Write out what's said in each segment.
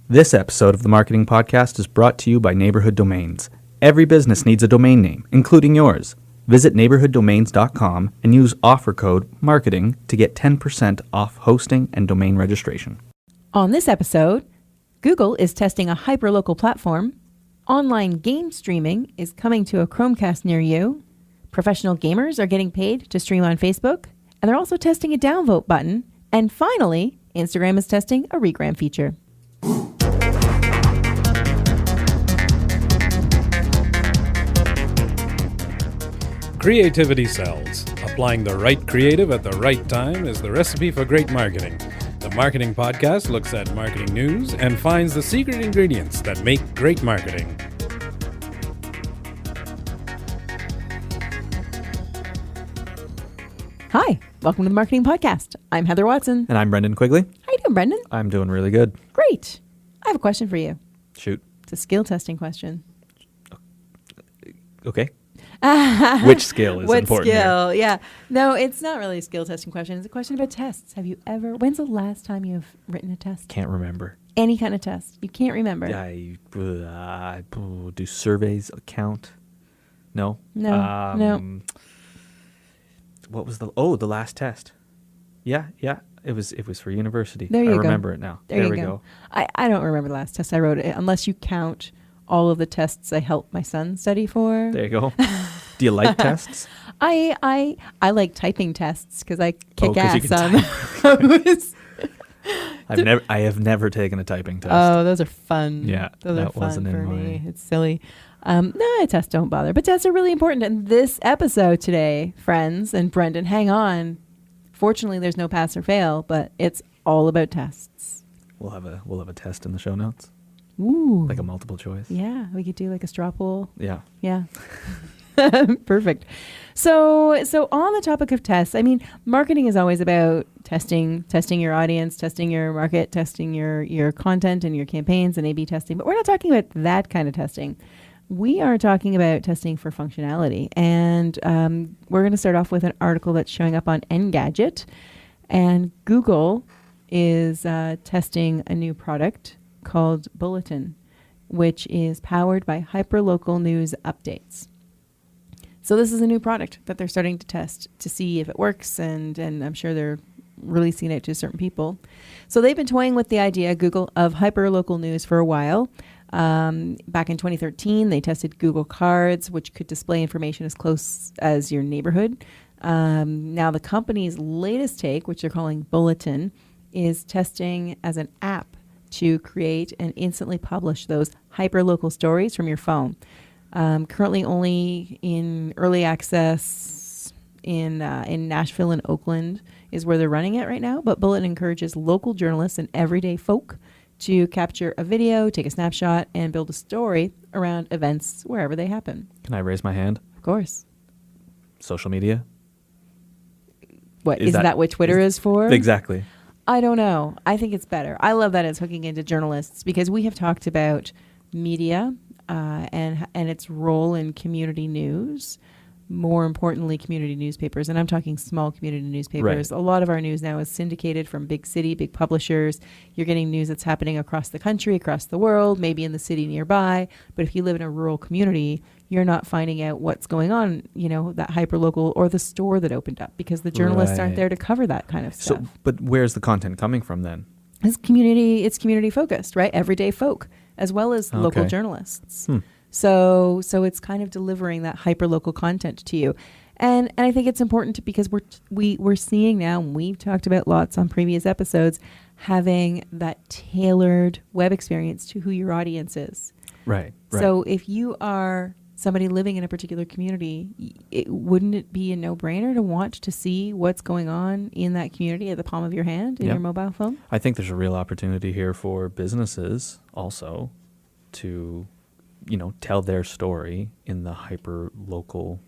This episode of the Marketing Podcast is brought to you by Neighborhood Domains. Every business needs a domain name, including yours. Visit neighborhooddomains.com and use offer code MARKETING to get 10% off hosting and domain registration. On this episode, Google is testing a hyperlocal platform, online game streaming is coming to a Chromecast near you, professional gamers are getting paid to stream on Facebook, and they're also testing a downvote button, and finally, Instagram is testing a Regram feature. Creativity sells. Applying the right creative at the right time is the recipe for great marketing. The Marketing Podcast looks at marketing news and finds the secret ingredients that make great marketing. Hi, welcome to the Marketing Podcast. I'm Heather Watson. And I'm Brendan Quigley. How you doing, Brendan? I'm doing really good. Great. I have a question for you. Shoot. It's a skill testing question. Okay. Which skill is what important skill? here? Yeah. No, it's not really a skill testing question. It's a question about tests. When's the last time you've written a test? Can't remember. Any kind of test. You can't remember. I do surveys count? No. No. What was the last test? Yeah. It was for university. There you go. I remember it now. There we go. I don't remember the last test I wrote, unless you count all of the tests I helped my son study for. There you go. Do you like tests? I like typing tests because I kick 'cause you ass can on those. I have never taken a typing test. Oh, those are fun. Yeah, those that are fun wasn't for in me. my... It's silly. No, tests don't bother, but tests are really important. And this episode today, friends, and Brendan, hang on. Fortunately, there's no pass or fail, but it's all about tests. We'll have a test in the show notes. Ooh, Like a multiple choice. yeah, we could do like a straw poll. Yeah. Yeah. Perfect. So on the topic of tests, I mean, marketing is always about testing your audience, testing your market, testing your content and your campaigns and A/B testing. But we're not talking about that kind of testing. We are talking about testing for functionality. And we're going to start off with an article that's showing up on Engadget. And Google is testing a new product called Bulletin, which is powered by hyperlocal news updates. So this is a new product that they're starting to test to see if it works, and I'm sure they're releasing it to certain people. So they've been toying with the idea, Google, of hyperlocal news for a while. Back in 2013, they tested Google Cards, which could display information as close as your neighborhood. Now the company's latest take, which they're calling Bulletin, is testing as an app to create and instantly publish those hyperlocal stories from your phone. Currently only in early access in Nashville and Oakland is where they're running it right now. But Bulletin encourages local journalists and everyday folk to capture a video, take a snapshot, and build a story around events wherever they happen. Can I raise my hand? Of course. Social media? What, is that what Twitter is for? Exactly. I don't know. I think it's better. I love that it's hooking into journalists because we have talked about media and its role in community news. More importantly, community newspapers. And I'm talking small community newspapers. Right. A lot of our news now is syndicated from big city, big publishers. You're getting news that's happening across the country, across the world, maybe in the city nearby. But if you live in a rural community, you're not finding out what's going on, that hyperlocal or the store that opened up because the journalists aren't there to cover that kind of stuff. So, but where's the content coming from then? It's community focused, right? Everyday folk, as well as local journalists. So it's kind of delivering that hyperlocal content to you. And I think it's important because we're seeing now, and we've talked about lots on previous episodes, having that tailored web experience to who your audience is. Right. So if you are somebody living in a particular community, wouldn't it be a no-brainer to want to see what's going on in that community at the palm of your hand in your mobile phone? I think there's a real opportunity here for businesses also to, tell their story in the hyper-local.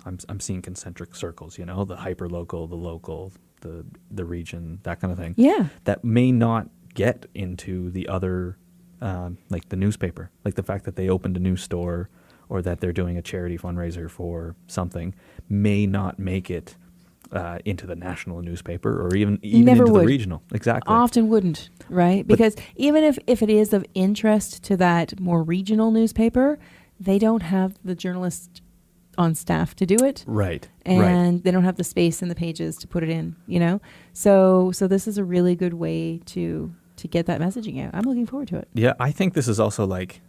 I'm seeing concentric circles, the hyper-local, the local, the region, that kind of thing. Yeah. That may not get into the other, like the newspaper, like the fact that they opened a new store or that they're doing a charity fundraiser for something may not make it into the national newspaper or even Never into would. the regional. Exactly. Often wouldn't, right? But- Because even if it is of interest to that more regional newspaper, they don't have the journalists on staff to do it. Right. And they don't have the space in the pages to put it in, you know? So this is a really good way to get that messaging out. I'm looking forward to it. Yeah, I think this is also like,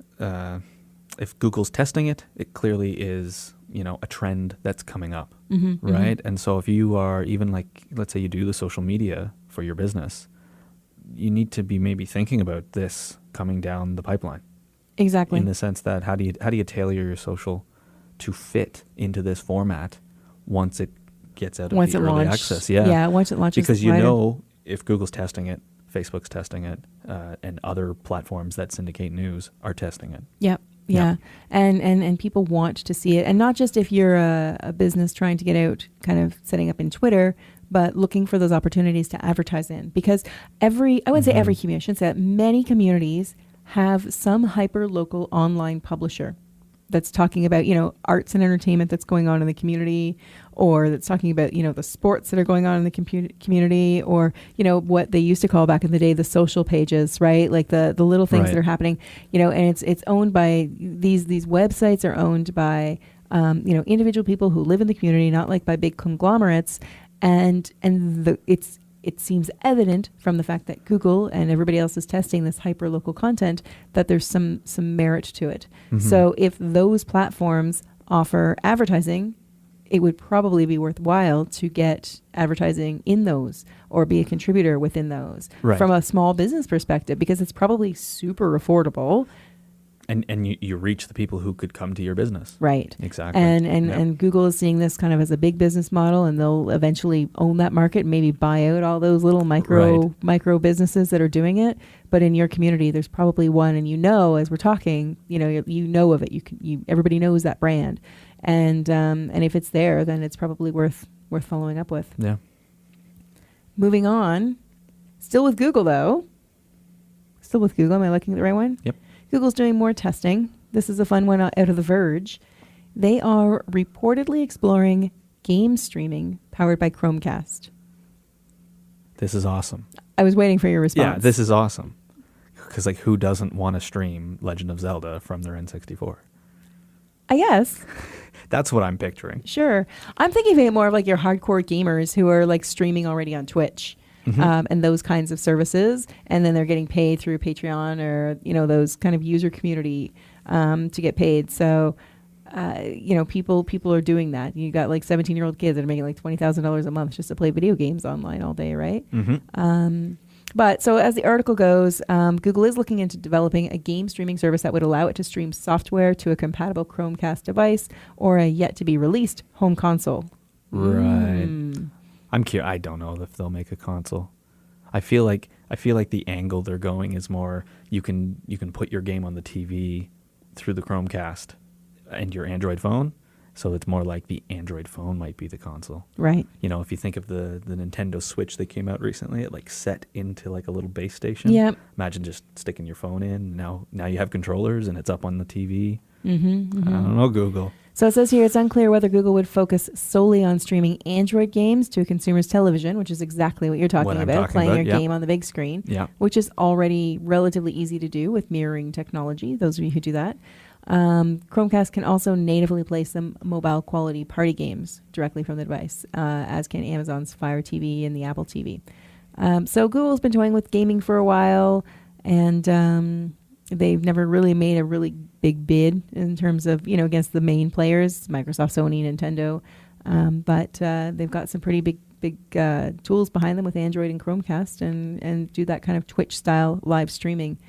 if Google's testing it, it clearly is, a trend that's coming up, right? And so if you are even like, let's say you do the social media for your business, you need to be maybe thinking about this coming down the pipeline. Exactly. In the sense that how do you tailor your social to fit into this format once it gets out of Once the it early launched. access? Yeah, once it launches. Because wider. if Google's testing it, Facebook's testing it, and other platforms that syndicate news are testing it. Yep. Yeah. And people want to see it. And not just if you're a business trying to get out, kind of setting up in Twitter, but looking for those opportunities to advertise in. Because I wouldn't say every community, I shouldn't say that. Many communities have some hyper-local online publisher that's talking about, arts and entertainment that's going on in the community, or that's talking about, the sports that are going on in the community, or, what they used to call back in the day, the social pages, right? Like the little things Right. that are happening, and it's owned by these websites are owned by, individual people who live in the community, not like by big conglomerates. It seems evident from the fact that Google and everybody else is testing this hyper-local content that there's some merit to it. So if those platforms offer advertising, it would probably be worthwhile to get advertising in those or be a contributor within those from a small business perspective, because it's probably super affordable. And you reach the people who could come to your business. Right. Exactly. And Google is seeing this kind of as a big business model, and they'll eventually own that market and maybe buy out all those little micro businesses that are doing it. But in your community, there's probably one, and as we're talking, you know of it. Everybody knows that brand, and if it's there, then it's probably worth following up with. Yeah. Moving on, still with Google though. Still with Google. Am I looking at the right one? Yep. Google's doing more testing. This is a fun one out of The Verge. They are reportedly exploring game streaming powered by Chromecast. This is awesome. I was waiting for your response. Yeah, this is awesome. Because who doesn't want to stream Legend of Zelda from their N64? I guess. That's what I'm picturing. Sure. I'm thinking of it more of like your hardcore gamers who are like streaming already on Twitch. And those kinds of services, and then they're getting paid through Patreon or those kind of user community to get paid. So people are doing that. You got like 17-year-old kids that are making like $20,000 a month just to play video games online all day, right? But so as the article goes, Google is looking into developing a game streaming service that would allow it to stream software to a compatible Chromecast device or a yet to be released home console. Right. I'm curious. I don't know if they'll make a console. I feel like the angle they're going is more you can put your game on the TV through the Chromecast and your Android phone. So it's more like the Android phone might be the console. Right. If you think of the Nintendo Switch that came out recently, it like set into like a little base station. Yeah. Imagine just sticking your phone in. Now you have controllers and it's up on the TV. I don't know, Google. So it says here it's unclear whether Google would focus solely on streaming Android games to a consumer's television, which is exactly what you're talking about, playing your game on the big screen, which is already relatively easy to do with mirroring technology, those of you who do that. Chromecast can also natively play some mobile quality party games directly from the device, as can Amazon's Fire TV and the Apple TV. So Google's been toying with gaming for a while, and they've never really made a really big bid in terms of, against the main players, Microsoft, Sony, Nintendo. But they've got some pretty big tools behind them with Android and Chromecast and do that kind of Twitch style live streaming.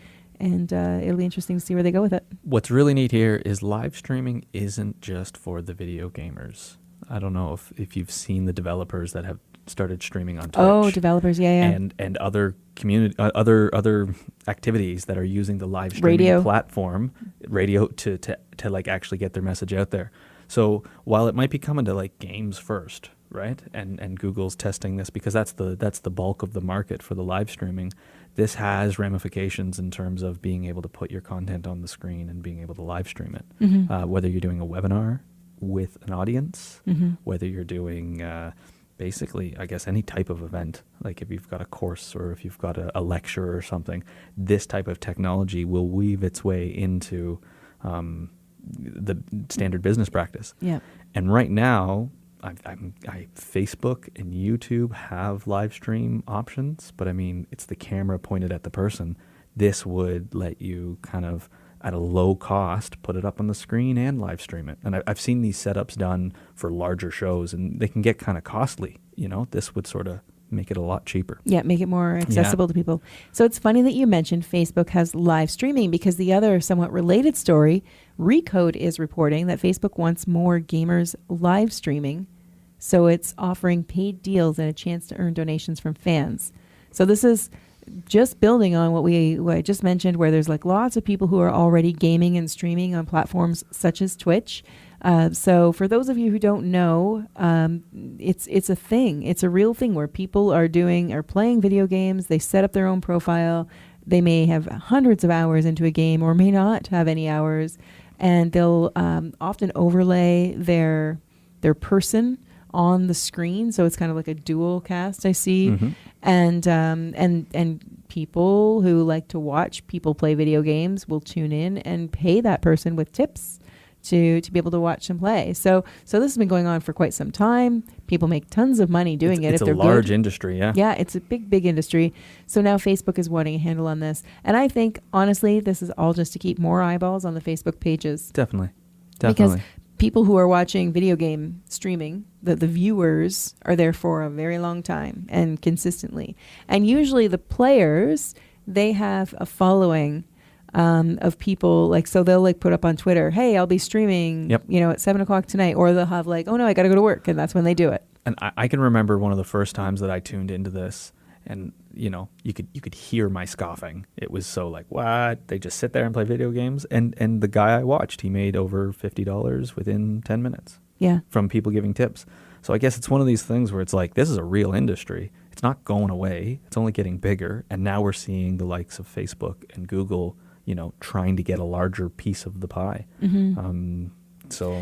And it'll be interesting to see where they go with it. What's really neat here is live streaming isn't just for the video gamers. I don't know if you've seen the developers that have started streaming on Twitch. Oh, developers, yeah. And other community, other activities that are using the live streaming platform, radio, to like actually get their message out there. So while it might be coming to like games first, right? And Google's testing this because that's the bulk of the market for the live streaming. This has ramifications in terms of being able to put your content on the screen and being able to live stream it. Whether you're doing a webinar with an audience, whether you're doing basically, I guess, any type of event. Like if you've got a course or if you've got a lecture or something, this type of technology will weave its way into the standard business practice. Yeah. And right now, Facebook and YouTube have live stream options, but I mean, it's the camera pointed at the person. This would let you kind of, at a low cost, put it up on the screen and live stream it. And I've seen these setups done for larger shows, and they can get kind of costly. This would sort of make it a lot cheaper. Yeah, make it more accessible to people. So it's funny that you mentioned Facebook has live streaming, because the other somewhat related story, Recode is reporting that Facebook wants more gamers live streaming. So it's offering paid deals and a chance to earn donations from fans. So this is just building on what I just mentioned, where there's like lots of people who are already gaming and streaming on platforms such as Twitch. So for those of you who don't know, it's a thing. It's a real thing where people are playing video games. They set up their own profile. They may have hundreds of hours into a game or may not have any hours, and they'll often overlay their person on the screen, so it's kind of like a dual cast I see. Mm-hmm. And people who like to watch people play video games will tune in and pay that person with tips to be able to watch them play. So this has been going on for quite some time. People make tons of money doing it if they're good. It's a large industry, yeah. Yeah, it's a big industry. So now Facebook is wanting a handle on this. And I think, honestly, this is all just to keep more eyeballs on the Facebook pages. Definitely. Because people who are watching video game streaming, the viewers are there for a very long time and consistently. And usually the players, they have a following of people, so they'll put up on Twitter, hey, I'll be streaming, at 7:00 tonight. Or they'll have oh no, I got to go to work. And that's when they do it. And I can remember one of the first times that I tuned into this, and you could hear my scoffing. It was so what? They just sit there and play video games? And the guy I watched, he made over $50 within 10 minutes. Yeah. From people giving tips. So I guess it's one of these things where it's this is a real industry. It's not going away. It's only getting bigger. And now we're seeing the likes of Facebook and Google, trying to get a larger piece of the pie. Mm-hmm.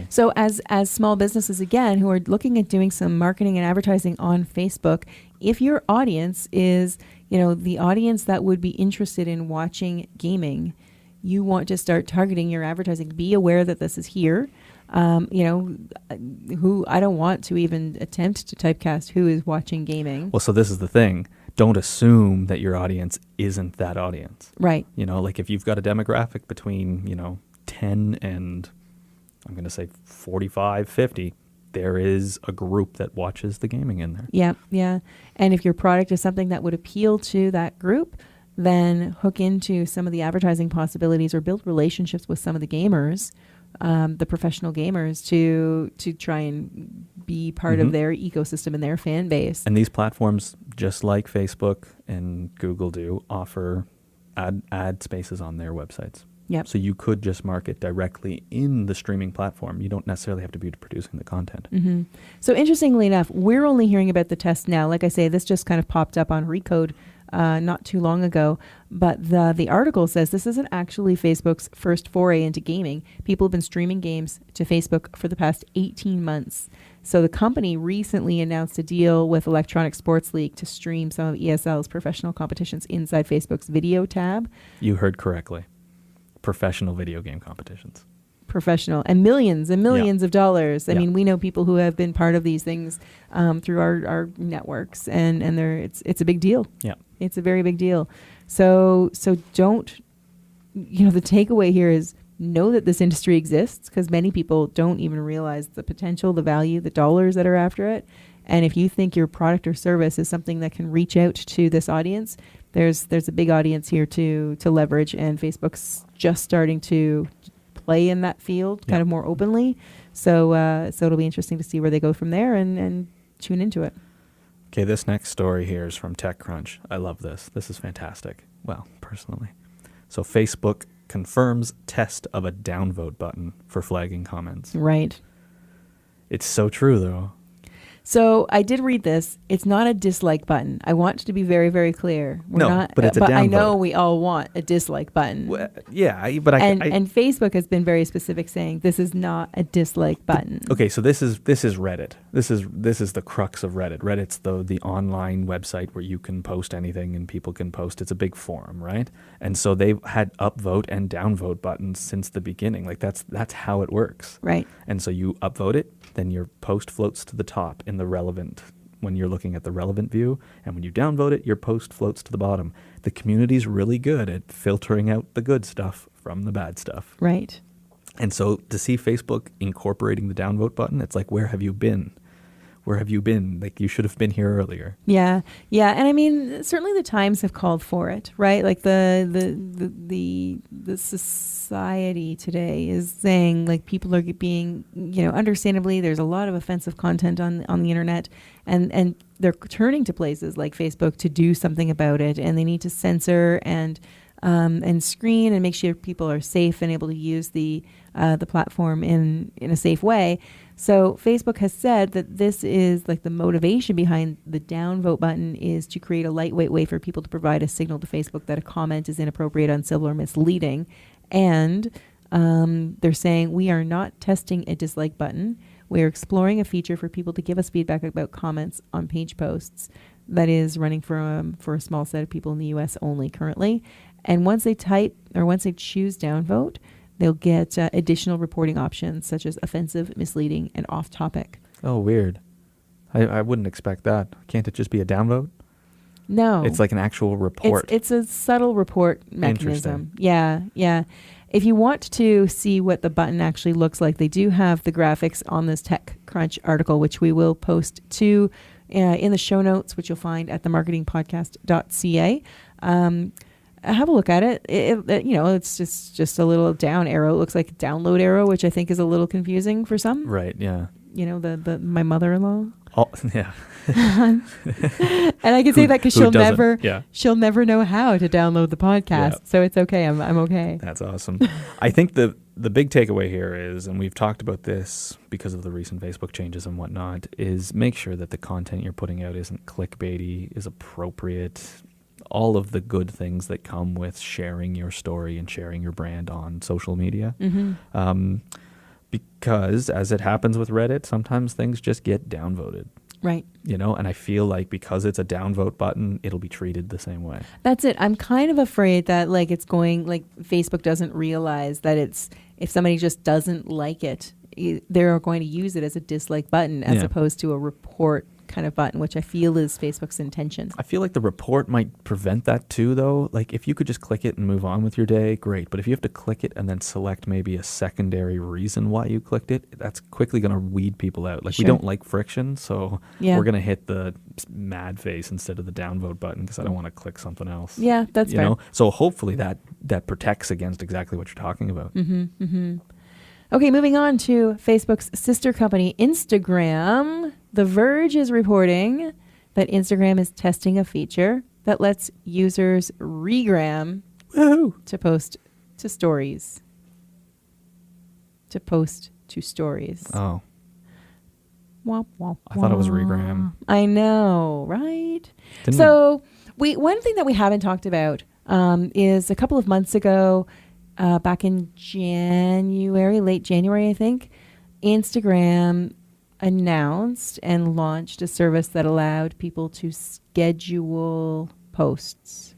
So as small businesses, again, who are looking at doing some marketing and advertising on Facebook, if your audience is, the audience that would be interested in watching gaming, you want to start targeting your advertising. Be aware that this is here. Who I don't want to even attempt to typecast who is watching gaming. Well, so this is the thing. Don't assume that your audience isn't that audience. Right. If you've got a demographic between, 10 and I'm going to say 45, 50, there is a group that watches the gaming in there. Yeah, yeah. And if your product is something that would appeal to that group, then hook into some of the advertising possibilities or build relationships with some of the gamers, the professional gamers, to try and be part of their ecosystem and their fan base. And these platforms, just like Facebook and Google do, offer ad spaces on their websites. Yep. So you could just market directly in the streaming platform. You don't necessarily have to be producing the content. Mm-hmm. So interestingly enough, we're only hearing about the test now. Like I say, this just kind of popped up on Recode not too long ago. But the article says this isn't actually Facebook's first foray into gaming. People have been streaming games to Facebook for the past 18 months. So the company recently announced a deal with Electronic Sports League to stream some of ESL's professional competitions inside Facebook's video tab. You heard correctly. Professional video game competitions. Professional and millions of dollars. I mean, we know people who have been part of these things through our networks, and it's a big deal. Yeah, it's a very big deal. So don't, the takeaway here is know that this industry exists, because many people don't even realize the potential, the value, the dollars that are after it. And if you think your product or service is something that can reach out to this audience, there's a big audience here to leverage, and Facebook's just starting to play in that field kind of more openly. So it'll be interesting to see where they go from there and tune into it. Okay, this next story here is from TechCrunch. I love this. This is fantastic. Well, personally. So Facebook confirms test of a downvote button for flagging comments. Right. It's so true, though. So I did read this. It's not a dislike button. I want to be very, very clear. We're No, not, but it's a But I downvote. know we all want a dislike button. Well, yeah, but and Facebook has been very specific, saying this is not a dislike button. Okay, so this is Reddit. This is the crux of Reddit. Reddit's the online website where you can post anything and people can post. It's a big forum, right? And so they've had upvote and downvote buttons since the beginning. Like that's how it works. Right. And so you upvote it, then your post floats to the top in the relevant, when you're looking at the relevant view, and when you downvote it, your post floats to the bottom. The community's really good at filtering out the good stuff from the bad stuff. Right. And so to see Facebook incorporating the downvote button, it's like, where have you been? Where have you been? Like, you should have been here earlier. Yeah. Yeah. And I mean, certainly the times have called for it, right? Like the society today is saying, like, people are being, understandably, there's a lot of offensive content on the internet, and they're turning to places like Facebook to do something about it, and they need to censor and screen and make sure people are safe and able to use the platform in a safe way. So Facebook has said that this is like the motivation behind the downvote button is to create a lightweight way for people to provide a signal to Facebook that a comment is inappropriate, uncivil, or misleading. And they're saying we are not testing a dislike button. We are exploring a feature for people to give us feedback about comments on page posts that is running for a small set of people in the US only currently. And once they choose downvote, they'll get additional reporting options such as offensive, misleading, and off topic. Oh, weird. I wouldn't expect that. Can't it just be a downvote? No. It's like an actual report. It's a subtle report mechanism. Yeah, yeah. If you want to see what the button actually looks like, they do have the graphics on this TechCrunch article, which we will post to in the show notes, which you'll find at themarketingpodcast.ca. Have a look at it. It's just a little down arrow. It looks like a download arrow, which I think is a little confusing for some. Right, yeah. My mother-in-law. Oh, yeah. And I can say that because she'll never know how to download the podcast. Yeah. So it's okay. I'm okay. That's awesome. I think the big takeaway here is, and we've talked about this because of the recent Facebook changes and whatnot, is make sure that the content you're putting out isn't clickbaity, is appropriate, all of the good things that come with sharing your story and sharing your brand on social media. Mm-hmm. Because as it happens with Reddit, sometimes things just get downvoted. Right. And I feel like because it's a downvote button, it'll be treated the same way. That's it. I'm kind of afraid that Facebook doesn't realize that if somebody just doesn't like it, they're going to use it as a dislike button as opposed to a report kind of button, which I feel is Facebook's intention. I feel like the report might prevent that too, though. Like, if you could just click it and move on with your day, great. But if you have to click it and then select maybe a secondary reason why you clicked it, that's quickly going to weed people out. Like, Sure. We don't like friction, so Yeah. we're going to hit the mad face instead of the downvote button because I don't want to click something else. Yeah, that's fair. So hopefully that protects against exactly what you're talking about. Mm-hmm, mm-hmm. Okay, moving on to Facebook's sister company, Instagram. The Verge is reporting that Instagram is testing a feature that lets users regram to post to stories. Oh. Womp, womp, I thought it was womp. regram. I know, right? One thing that we haven't talked about is a couple of months ago, back in late January, I think, Instagram announced and launched a service that allowed people to schedule posts.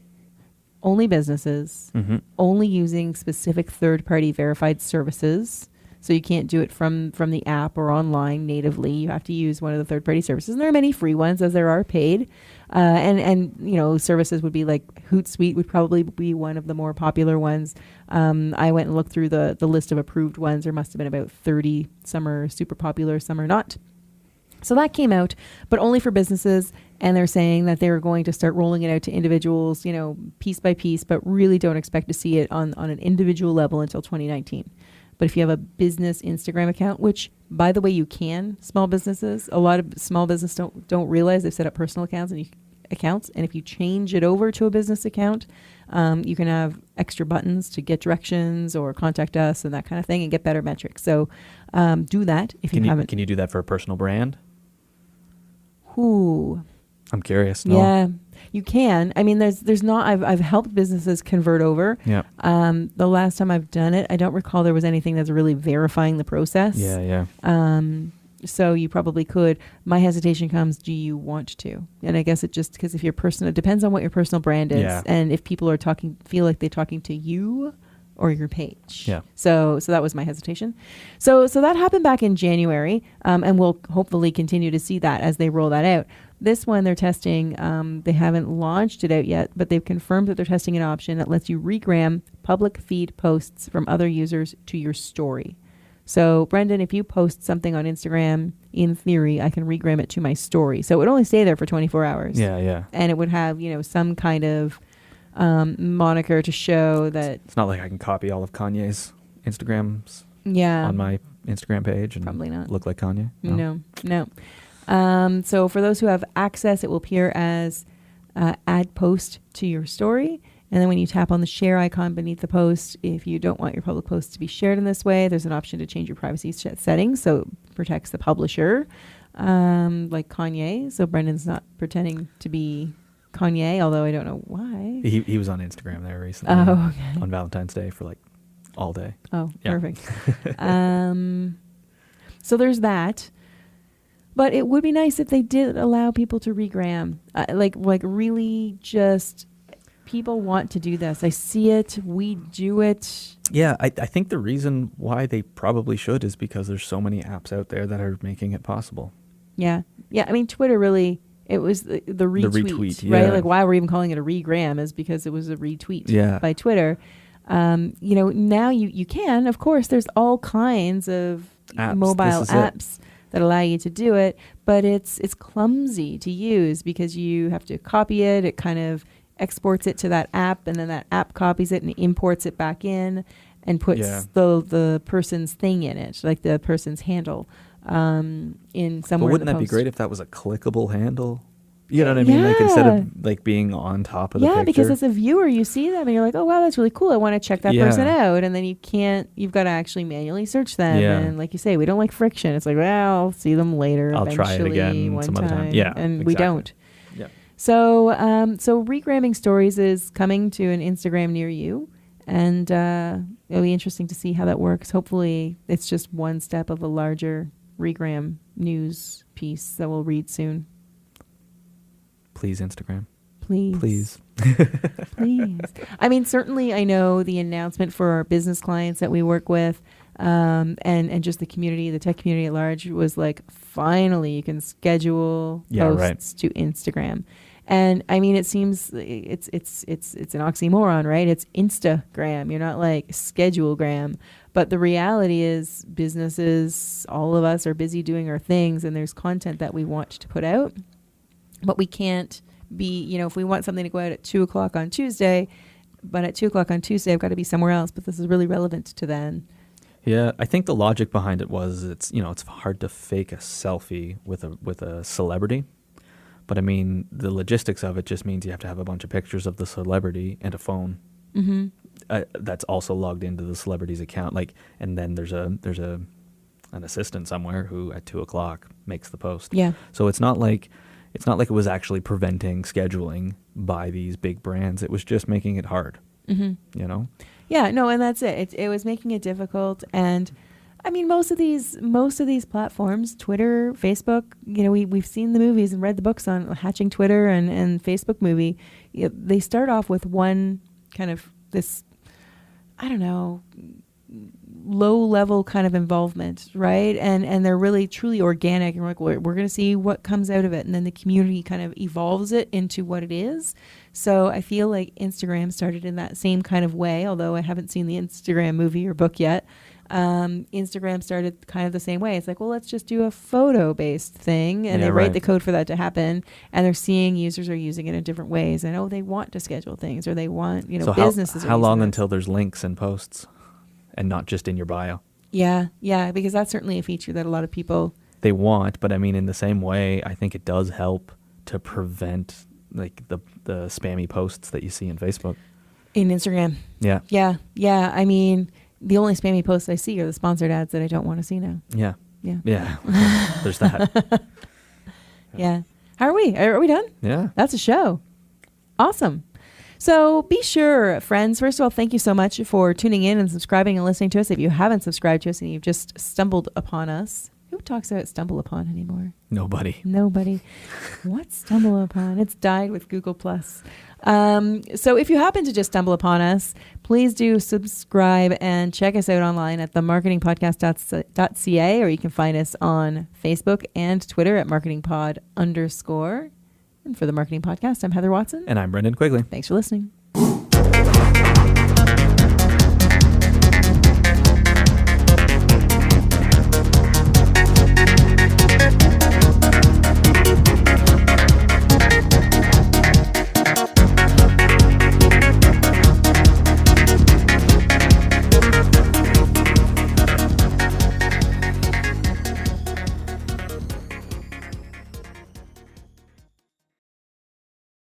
Only businesses, only using specific third-party verified services. So you can't do it from the app or online natively. You have to use one of the third-party services. And there are many free ones as there are paid. And services would be like Hootsuite would probably be one of the more popular ones. I went and looked through the list of approved ones. There must have been about 30. Some are super popular, some are not. So that came out, but only for businesses. And they're saying that they were going to start rolling it out to individuals, piece by piece, but really don't expect to see it on an individual level until 2019. But if you have a business Instagram account, which, by the way, you can, small businesses, a lot of small business don't realize they've set up personal accounts, and if you change it over to a business account, you can have extra buttons to get directions or contact us and that kind of thing and get better metrics. So do that if you haven't. Can you do that for a personal brand? Who? I'm curious. No. Yeah, you can. I mean, there's not. I've helped businesses convert over. Yeah. The last time I've done it, I don't recall there was anything that's really verifying the process. Yeah. So you probably could. My hesitation comes, do you want to? And I guess it just, because if your personal, it depends on what your personal brand is. Yeah. And if people are feel like they're talking to you or your page. Yeah. So that was my hesitation. So that happened back in January. And we'll hopefully continue to see that as they roll that out. This one they're testing, they haven't launched it out yet, but they've confirmed that they're testing an option that lets you regram public feed posts from other users to your story. So, Brendan, if you post something on Instagram, in theory, I can regram it to my story. So it would only stay there for 24 hours. Yeah. And it would have, some kind of moniker to show that. It's not like I can copy all of Kanye's Instagrams Yeah. on my Instagram page and Probably not. look like Kanye. No. So for those who have access, it will appear as add post to your story. And then when you tap on the share icon beneath the post, if you don't want your public post to be shared in this way, there's an option to change your privacy settings. So it protects the publisher, like Kanye. So Brendan's not pretending to be Kanye, although I don't know why. He was on Instagram there recently on Valentine's Day for like all day. Oh, Yeah. perfect. So there's that. But it would be nice if they did allow people to regram, like really just people want to do this. I see it. We do it. Yeah, I think the reason why they probably should is because there's so many apps out there that are making it possible. Yeah. I mean, Twitter really, it was the retweet, yeah. right? Like why we're even calling it a regram is because it was a retweet by Twitter. Now you can, of course, there's all kinds of mobile apps that allow you to do it, but it's clumsy to use because you have to copy it. It kind of exports it to that app, and then that app copies it and imports it back in and puts the person's thing in it, like the person's handle in somewhere. But wouldn't that be great if that was a clickable handle? You know what I mean? Like instead of like being on top of the picture. Yeah, because as a viewer, you see them and you're like, oh, wow, that's really cool. I want to check that person out. And then you've got to actually manually search them. Yeah. And like you say, we don't like friction. It's like, well, I'll see them later. I'll try it again one some other time. Yeah, and we don't. Yeah. So regramming stories is coming to an Instagram near you. And it'll be interesting to see how that works. Hopefully it's just one step of a larger regram news piece that we'll read soon. Please, Instagram. Please. I mean, certainly I know the announcement for our business clients that we work with and just the community, the tech community at large was like, finally you can schedule posts to Instagram. And I mean, it seems it's an oxymoron, right? It's Instagram. You're not like schedulegram. But the reality is businesses, all of us are busy doing our things and there's content that we want to put out. But we can't be, if we want something to go out at 2:00 on Tuesday, but at 2:00 on Tuesday, I've got to be somewhere else. But this is really relevant to then. Yeah, I think the logic behind it was it's hard to fake a selfie with a celebrity. But I mean, the logistics of it just means you have to have a bunch of pictures of the celebrity and a phone that's also logged into the celebrity's account. And then there's an assistant somewhere who at 2:00 makes the post. Yeah. So it's not like it was actually preventing scheduling by these big brands. It was just making it hard. Mm-hmm. Yeah. No, and that's it. It was making it difficult. And I mean, most of these platforms, Twitter, Facebook, we've seen the movies and read the books on Hatching Twitter and Facebook movie. They start off with one kind of this, I don't know, low level kind of involvement, right? And they're really truly organic, and we're going to see what comes out of it, and then the community kind of evolves it into what it is. So I feel like Instagram started in that same kind of way, although I haven't seen the Instagram movie or book yet. Instagram started kind of the same way. It's like, well, let's just do a photo based thing, and they write the code for that to happen, and they're seeing users are using it in different ways, and they want to schedule things, or they want so businesses. How long until there's links in posts? And not just in your bio. Yeah, because that's certainly a feature that a lot of people they want. But I mean, in the same way, I think it does help to prevent like the spammy posts that you see in Facebook. In Instagram. Yeah. I mean, the only spammy posts I see are the sponsored ads that I don't want to see now. Yeah. There's that. Yeah. Are we done? Yeah. That's a show. Awesome. So be sure, friends, first of all, thank you so much for tuning in and subscribing and listening to us. If you haven't subscribed to us and you've just stumbled upon us, who talks about stumble upon anymore? Nobody. What stumble upon? It's died with Google+. So if you happen to just stumble upon us, please do subscribe and check us out online at themarketingpodcast.ca, or you can find us on Facebook and Twitter at marketingpod_. And for the Marketing Podcast, I'm Heather Watson. And I'm Brendan Quigley. Thanks for listening.